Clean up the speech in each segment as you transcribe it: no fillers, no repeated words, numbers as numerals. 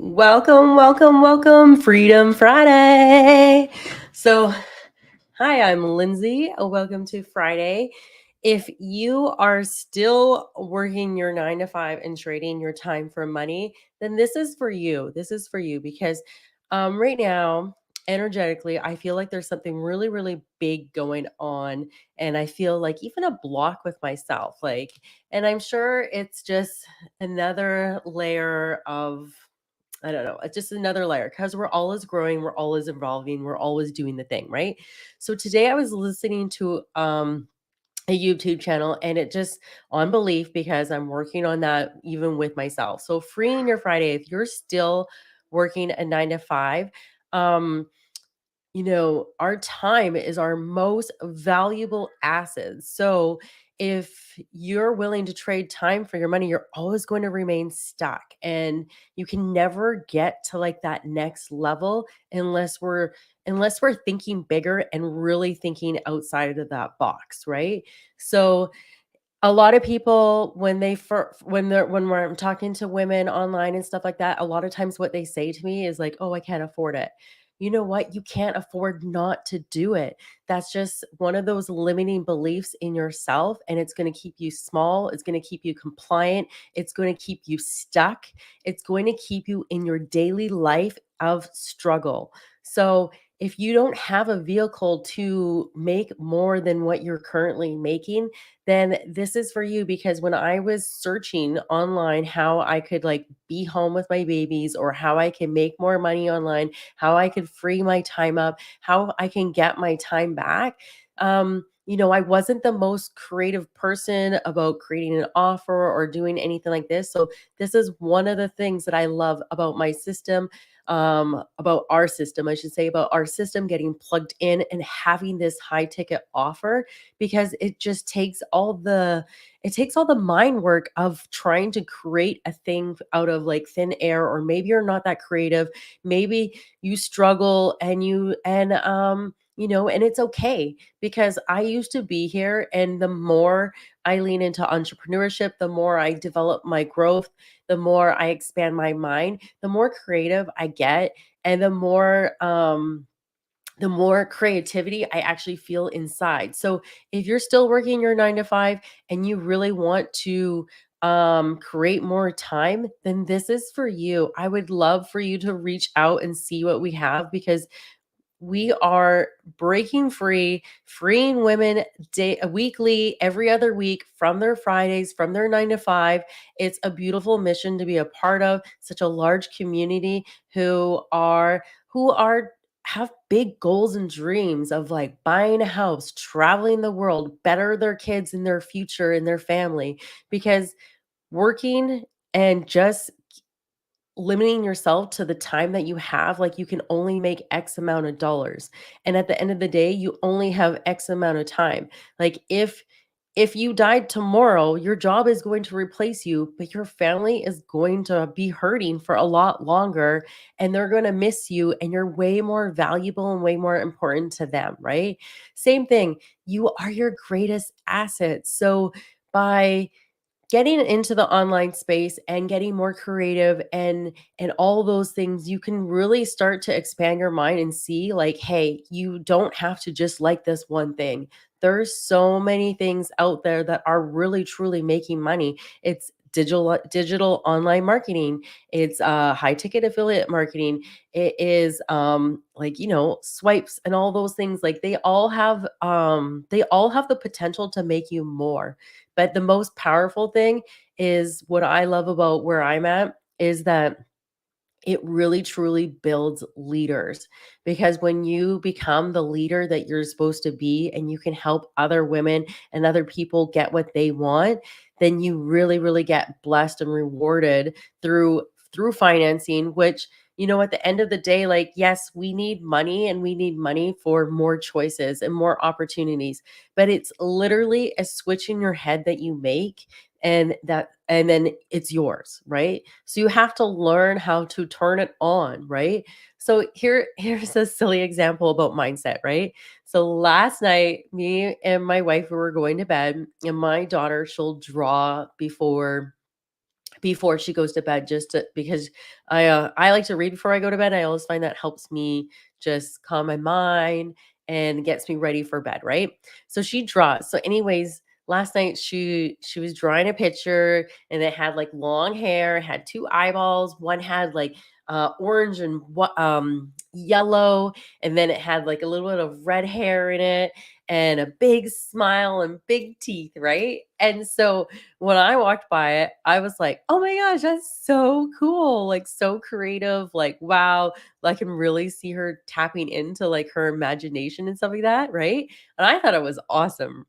Welcome, welcome, welcome, Freedom Friday. So, hi, I'm Lindsay. Welcome to Friday. If you are still working your 9 to 5 and trading your time for money, then this is for you. This is for you because right now, energetically, I feel like there's something really, really big going on. And I feel like even a block with myself. And I'm sure it's just another layer of I don't know. It's just another layer because we're always growing, we're always evolving, we're always doing the thing, right? So today I was listening to a YouTube channel and it just on belief because I'm working on that even with myself. So freeing your Friday, if you're still working a 9 to 5, um, our time is our most valuable asset. So if you're willing to trade time for your money, you're always going to remain stuck and you can never get to like that next level unless we're thinking bigger and really thinking outside of that box, right? So a lot of people when they when we're talking to women online and stuff like that, a lot of times what they say to me is like, "Oh, I can't afford it." You know what? You can't afford not to do it. That's just one of those limiting beliefs in yourself, and it's going to keep you small. It's going to keep you compliant. It's going to keep you stuck. It's going to keep you in your daily life of struggle. So, if you don't have a vehicle to make more than what you're currently making, then this is for you because when I was searching online how I could like be home with my babies or how I can make more money online, how I could free my time up, how I can get my time back. I wasn't the most creative person about creating an offer or doing anything like this. So this is one of the things that I love about my system, about our system, I should say, about our system getting plugged in and having this high ticket offer because it takes all the mind work of trying to create a thing out of like thin air, or maybe you're not that creative, maybe you struggle and it's okay because I used to be here, and the more I lean into entrepreneurship, the more I develop my growth, the more I expand my mind, the more creative I get, and the more creativity I actually feel inside. So if you're still working your 9 to 5 and you really want to create more time, then this is for you. I would love for you to reach out and see what we have because we are breaking free, freeing women weekly, every other week from their Fridays, from their 9 to 5. It's a beautiful mission to be a part of, such a large community who are have big goals and dreams of like buying a house, traveling the world, better their kids and their future and their family. Because working and just limiting yourself to the time that you have, like you can only make X amount of dollars. And at the end of the day, you only have X amount of time. Like if you died tomorrow, your job is going to replace you, but your family is going to be hurting for a lot longer and they're going to miss you and you're way more valuable and way more important to them, right? Same thing. You are your greatest asset. So by getting into the online space and getting more creative and all those things, you can really start to expand your mind and see like, hey, you don't have to just like this one thing. There's so many things out there that are really truly making money. It's digital online marketing, it's high ticket affiliate marketing, it is like swipes and all those things. Like they all have the potential to make you more, but the most powerful thing is what I love about where I'm at is that it really truly builds leaders, because when you become the leader that you're supposed to be and you can help other women and other people get what they want, then you really really get blessed and rewarded through financing, which at the end of the day, like, yes, we need money and we need money for more choices and more opportunities, but it's literally a switch in your head that you make, and then it's yours, right? So you have to learn how to turn it on, right? So here's a silly example about mindset, right? So last night, me and my wife we were going to bed, and my daughter she'll draw before she goes to bed, just to, because I like to read before I go to bed. I always find that helps me just calm my mind and gets me ready for bed, right? So she draws. So anyways, last night she was drawing a picture, and it had like long hair, it had two eyeballs, one had like orange and yellow, and then it had like a little bit of red hair in it, and a big smile and big teeth, right? And so when I walked by it, I was like, "Oh my gosh, that's so cool." Like, so creative, like, wow, I can really see her tapping into, like, her imagination and stuff like that, right? And I thought it was awesome.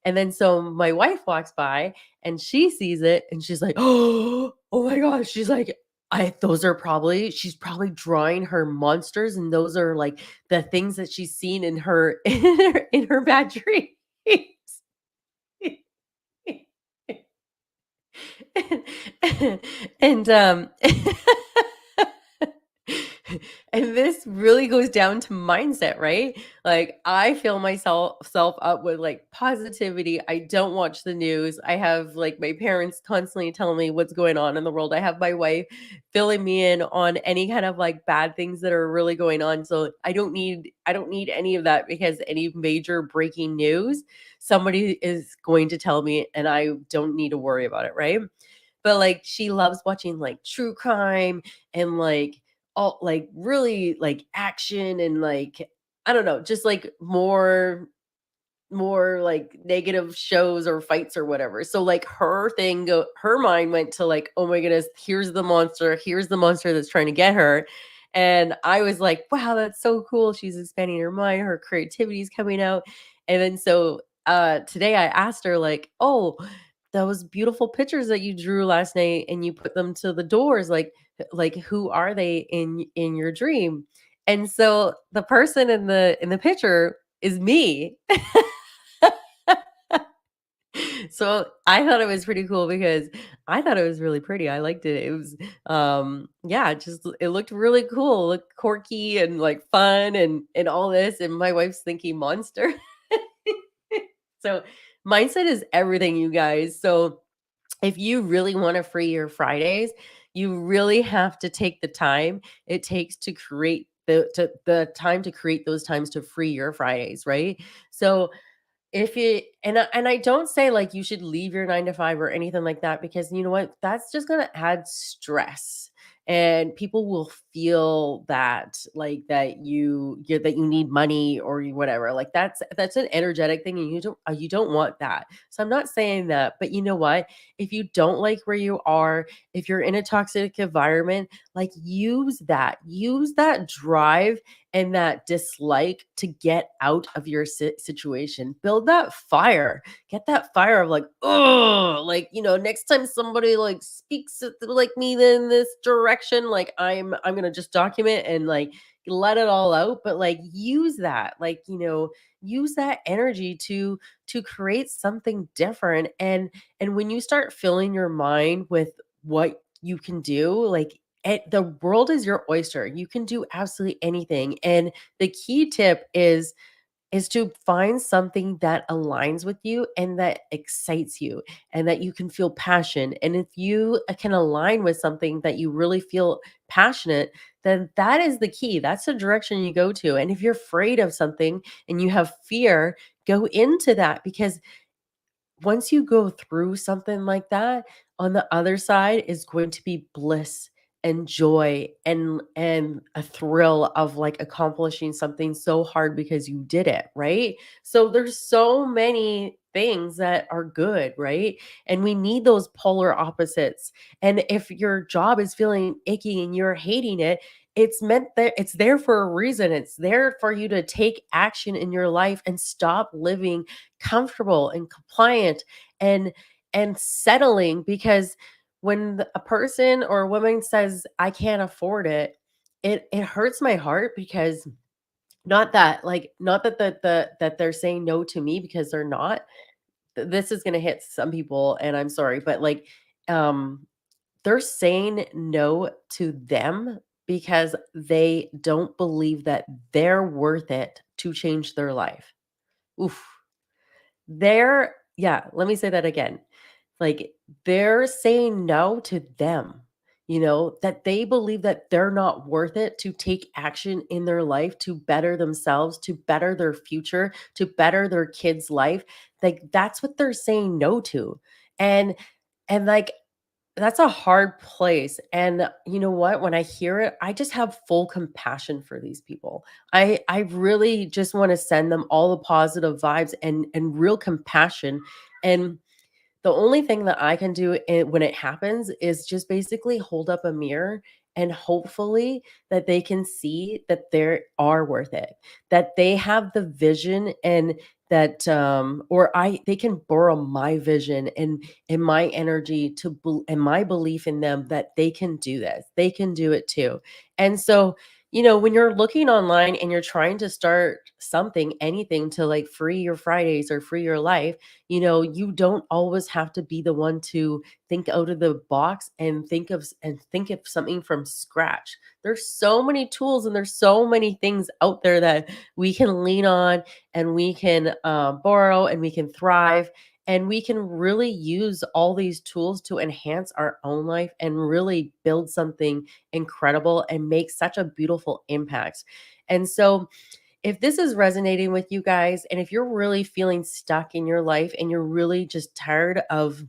And then so my wife walks by and she sees it and she's like, "Oh, oh my gosh." She's like, "I those are probably she's probably drawing her monsters, and those are, like, the things that she's seen in her in her bad dreams." And, and this really goes down to mindset, right? Like, I fill myself self up with, like, positivity. I don't watch the news. I have, like, my parents constantly telling me what's going on in the world. I have my wife filling me in on any kind of, like, bad things that are really going on. So I don't need any of that, because any major breaking news, somebody is going to tell me, and I don't need to worry about it, right? But, like, she loves watching, like, true crime and, like, all like, really, like, action and, like, I don't know, just, like, more, like, negative shows or fights or whatever. So, like, her mind went to, like, "Oh my goodness, here's the monster that's trying to get her." And I was like, "Wow, that's so cool." She's expanding her mind, her creativity is coming out. And then so, today I asked her like, "Oh, those beautiful pictures that you drew last night and you put them to the doors, like, who are they in your dream?" And so the person in the picture is me. So I thought it was pretty cool because I thought it was really pretty. I liked it. It was yeah, it looked really cool, looked quirky and like fun and all this. And my wife's thinking monster. So mindset is everything, you guys. So if you really want to free your Fridays, you really have to take the time it takes to create the time to create those times to free your Fridays, right? So if it and I don't say, like, you should leave your 9 to 5 or anything like that, because you know what? That's just gonna add stress, and people will feel that, like, that you need money or you whatever. Like, that's an energetic thing, and you don't want that. So I'm not saying that, but you know what? If you don't like where you are, if you're in a toxic environment, like, use that drive and that dislike to get out of your situation. Build that fire. Get that fire of like, oh, like, next time somebody like speaks like me in this direction, like I'm gonna just document and like let it all out. But like use that, like, use that energy to create something different. And when you start filling your mind with what you can do, like the world is your oyster. You can do absolutely anything. And the key tip is to find something that aligns with you and that excites you and that you can feel passion. And if you can align with something that you really feel passionate, then that is the key. That's the direction you go to. And if you're afraid of something and you have fear, go into that, because once you go through something like that, on the other side is going to be bliss and joy and a thrill of like accomplishing something so hard because you did it, right? So there's so many things that are good, right? And we need those polar opposites. And if your job is feeling icky and you're hating it, it's there for a reason. It's there for you to take action in your life and stop living comfortable and compliant and settling, because when a person or a woman says I can't afford it, it hurts my heart, because not that they're saying no to me, because they're not. This is going to hit some people and I'm sorry, but like um they're saying no to them because they don't believe that they're worth it to change their life. Oof. Let me say that again. Like, they're saying no to them, that they believe that they're not worth it to take action in their life to better themselves, to better their future, to better their kids' life. Like, that's what they're saying no to. And like, that's a hard place, and you know what? When I hear it, I just have full compassion for these people. I really just wanna send them all the positive vibes and real compassion, and the only thing that I can do when it happens is just basically hold up a mirror and hopefully that they can see that they are worth it, that they have the vision and that or I they can borrow my vision and my energy and my belief in them that they can do this. They can do it too. And so, when you're looking online and you're trying to start something, anything to like free your Fridays or free your life, you don't always have to be the one to think out of the box and think of something from scratch. There's so many tools and there's so many things out there that we can lean on and we can borrow and we can thrive and we can really use all these tools to enhance our own life and really build something incredible and make such a beautiful impact. And so if this is resonating with you guys, and if you're really feeling stuck in your life and you're really just tired of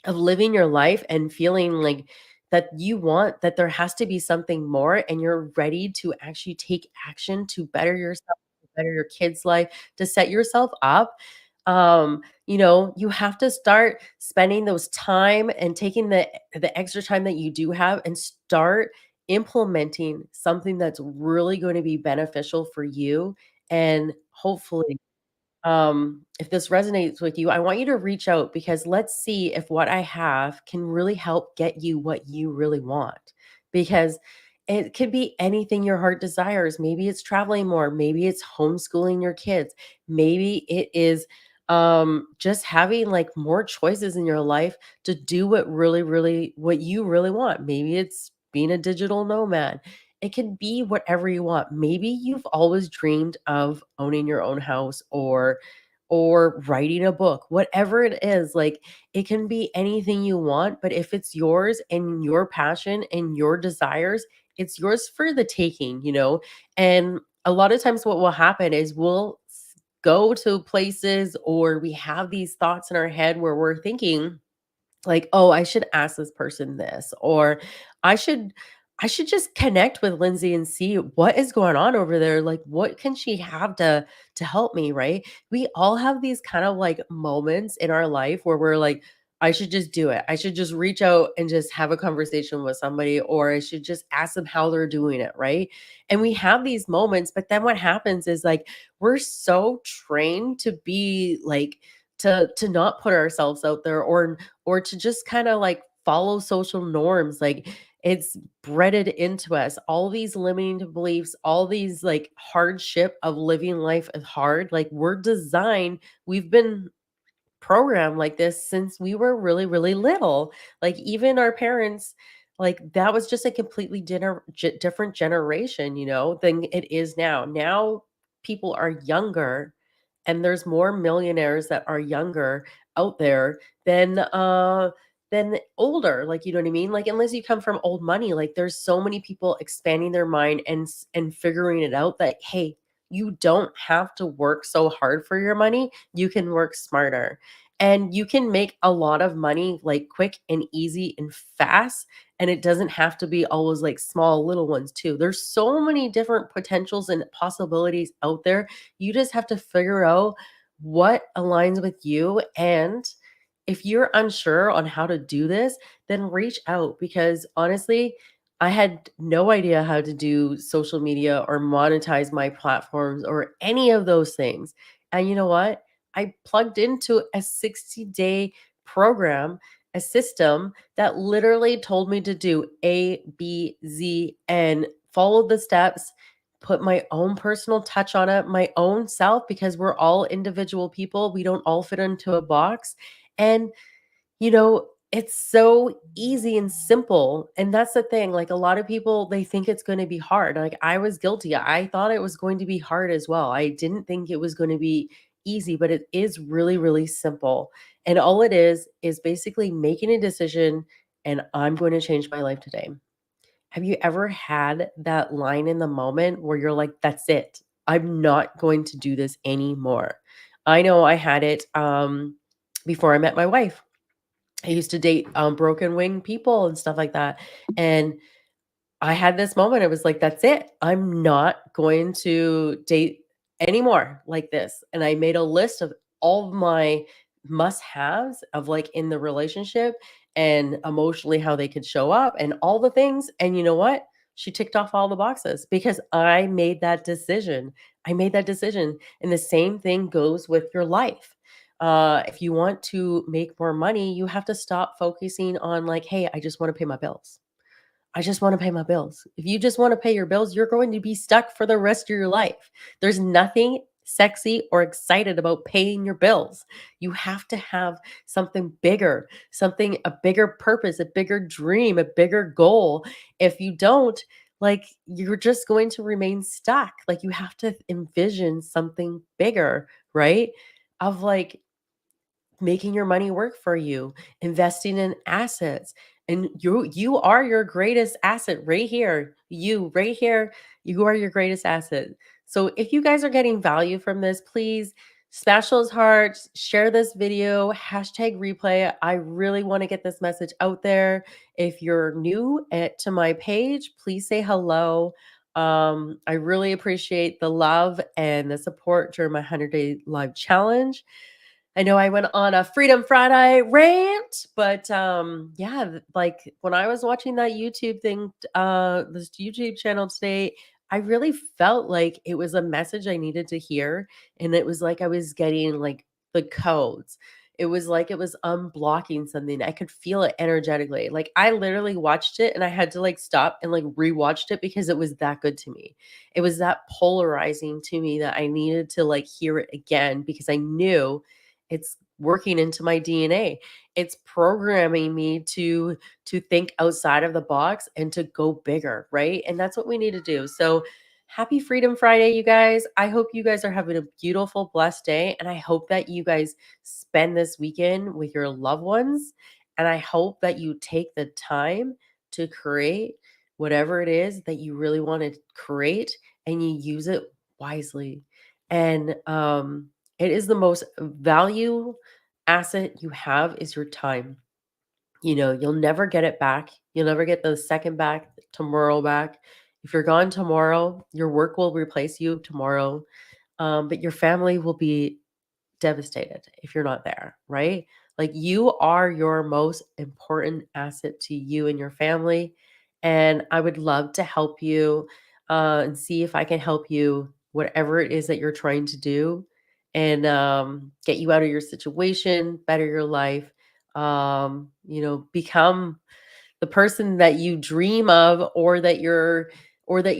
living your life and feeling like that you want that there has to be something more and you're ready to actually take action to better yourself, to better your kids' life, to set yourself up, you have to start spending those time and taking the extra time that you do have and start implementing something that's really going to be beneficial for you and hopefully if this resonates with you, I want you to reach out because let's see if what I have can really help get you what you really want. Because it could be anything your heart desires. Maybe it's traveling more, maybe it's homeschooling your kids, maybe it is just having like more choices in your life to do what you really want. Maybe it's being a digital nomad. It can be whatever you want. Maybe you've always dreamed of owning your own house or writing a book, whatever it is, like it can be anything you want, but if it's yours and your passion and your desires, it's yours for the taking. And a lot of times what will happen is go to places or we have these thoughts in our head where we're thinking like, "Oh, I should ask this person this," or "I should I should just connect with Lindsay and see what is going on over there, like, what can she have to help me," right? We all have these kind of, like, moments in our life where we're like, "I should just do it. I should just reach out and just have a conversation with somebody, or I should just ask them how they're doing it," right? And we have these moments, but then what happens is, like, we're so trained to be, like to not put ourselves out there or to just kind of like follow social norms like it's breaded into us all these limiting beliefs all these like hardship of living life is hard like we've been programmed like this since we were really little like even our parents like that was just a completely different generation than it is now people are younger and there's more millionaires that are younger out there than older, like, you know what I mean? Like, unless you come from old money, like, there's so many people expanding their mind and figuring it out that, hey, you don't have to work so hard for your money, you can work smarter. And you can make a lot of money, like, quick and easy and fast, and it doesn't have to be always, like, small little ones too. There's so many different potentials and possibilities out there you just have to figure out what aligns with you. And if you're unsure on how to do this, then reach out because honestly, I had no idea how to do social media or monetize my platforms or any of those things. And you know what? I plugged into a 60-day program, a system that literally told me to do A, B, Z, and follow the steps put my own personal touch on it, my own self, because we're all individual people. We don't all fit into a box. And, it's so easy and simple. And that's the thing. Like a lot of people, they think it's going to be hard. Like I was guilty. I thought it was going to be hard as well. I didn't think it was going to be easy, but it is really, really simple. And all it is basically making a decision and I'm going to change my life today. Have you ever had that line in the moment where you're like, that's it. I'm not going to do this anymore. I know I had it before I met my wife. I used to date broken wing people and stuff like that. And I had this moment, it was like, "That's it. I'm not going to date anymore like this." And I made a list of all of my must-haves of, like, in the relationship and emotionally how they could show up and all the things, and you know what? She ticked off all the boxes because I made that decision. I made that decision, and the same thing goes with your life. If you want to make more money, you have to stop focusing on, like, "Hey, I just wanna pay my bills." I just wanna pay my bills. If you just wanna pay your bills, you're going to be stuck for the rest of your life. There's nothing sexy or excited about paying your bills. You have to have something bigger, something a bigger purpose, a bigger dream, a bigger goal. If you don't, like, you're just going to remain stuck. Like, you have to envision something bigger, right? Of, like, making your money work for you, investing in assets. And you are your greatest asset right here. You right here, you are your greatest asset. So if you guys are getting value from this, please smash those hearts, share this video, hashtag replay. I really want to get this message out there. If you're new to my page, please say hello. I really appreciate the love and the support during my 100-day live challenge. I know I went on a Freedom Friday rant, but, yeah, like, when I was watching that YouTube thing, this YouTube channel today, I really felt like it was a message I needed to hear, and it was like I was getting, like, the codes. It was like it was unblocking something. I could feel it energetically. Like, I literally watched it, and I had to, like, stop and, like, rewatched it because it was that good to me. It was that polarizing to me that I needed to, like, hear it again because I knew it's working into my DNA. It's programming me to think outside of the box and to go bigger, right? And that's what we need to do. So, happy Freedom Friday, you guys. I hope you guys are having a beautiful, blessed day. And I hope that you guys spend this weekend with your loved ones. And I hope that you take the time to create whatever it is that you really want to create and you use it wisely. And it is the most value asset you have is your time. You know, you'll never get it back. You'll never get the second back, tomorrow back. If you're gone tomorrow, your work will replace you tomorrow. But your family will be devastated if you're not there, right? Like you are your most important asset to you and your family. And I would love to help you and see if I can help you, whatever it is that you're trying to do, and get you out of your situation, better your life, become the person that you dream of or that you're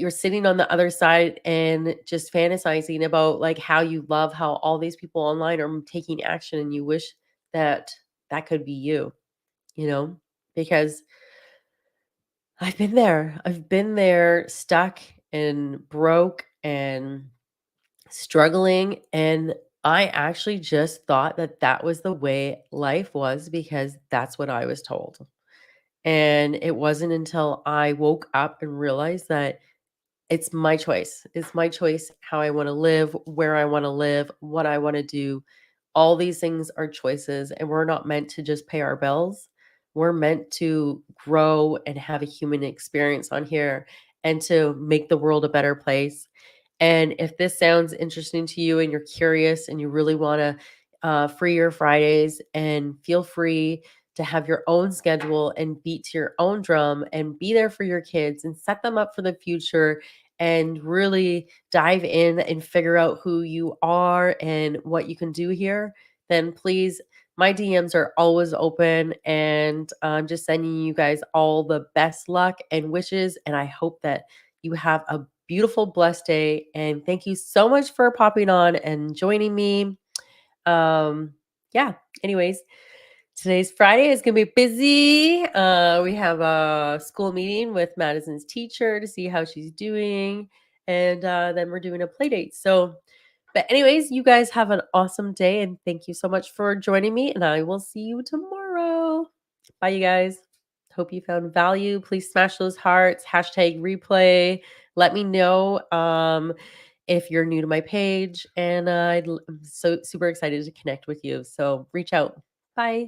sitting on the other side and just fantasizing about like how you love how all these people online are taking action and you wish that that could be you, you know? Because I've been there. I've been there stuck and broke and struggling and I actually just thought that that was the way life was because that's what I was told. And it wasn't until I woke up and realized that it's my choice. It's my choice how I wanna live, where I wanna live, what I wanna do. All these things are choices, and we're not meant to just pay our bills. We're meant to grow and have a human experience on here and to make the world a better place. And if this sounds interesting to you and you're curious and you really wanna, free your Fridays and feel free to have your own schedule and beat to your own drum and be there for your kids and set them up for the future and really dive in and figure out who you are and what you can do here, then please, my DMs are always open. And I'm just sending you guys all the best luck and wishes. And I hope that you have a beautiful, blessed day. And thank you so much for popping on and joining me. Yeah, anyways, today's Friday is gonna be busy. We have a school meeting with Madison's teacher to see how she's doing, and then we're doing a play date. So But anyways, you guys have an awesome day and thank you so much for joining me. And I will see you tomorrow. Bye, you guys. Hope you found value. Please smash those hearts, hashtag replay. Let me know if you're new to my page. And I'm so super excited to connect with you. So reach out. Bye.